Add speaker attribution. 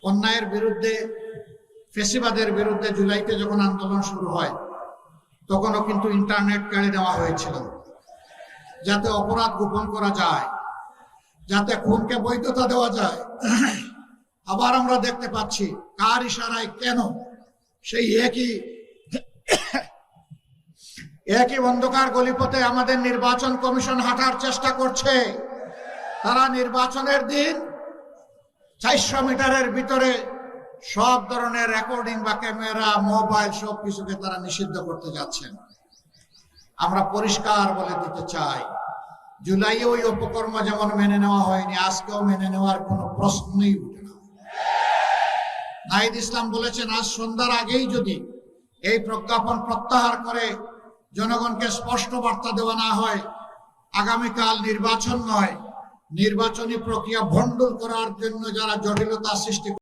Speaker 1: অন্যায়ের বিরুদ্ধে, ফেসিবাদের বিরুদ্ধে জুলাইতে যখন আন্দোলন শুরু হয় তখনও কিন্তু ইন্টারনেট কেড়ে নেওয়া হয়েছিল, যাতে অপরাধ গোপন করা যায়, যাতে খুনকে বৈধতা দেওয়া যায়। আবার আমরা দেখতে পাচ্ছি কার ইশারায় কেন সেই একই অন্ধকার গলিপথে আমাদের নির্বাচন কমিশন হাঁটার চেষ্টা করছে। তারা নির্বাচনের দিন 400 মিটারের ভিতরে সব ধরনের রেকর্ডিং বা ক্যামেরা, মোবাইল সবকিছুকে তারা নিষিদ্ধ করতে যাচ্ছেন। আমরা পরিষ্কার বলে দিতে চাই, জুলাইয়ে ওই উপকর্ম যেমন মেনে নেওয়া হয়নি, আজকেও মেনে নেওয়ার কোনো প্রশ্নই উঠে না। নাহিদ ইসলাম বলেছেন, আজ সন্ধ্যার আগেই যদি এই প্রজ্ঞাপন প্রত্যাহার করে জনগণকে স্পষ্ট বার্তা দেওয়া না হয়, আগামীকাল নির্বাচন নয়, নির্বাচনী প্রক্রিয়া ভণ্ডুল করার জন্য যারা জটিলতা সৃষ্টি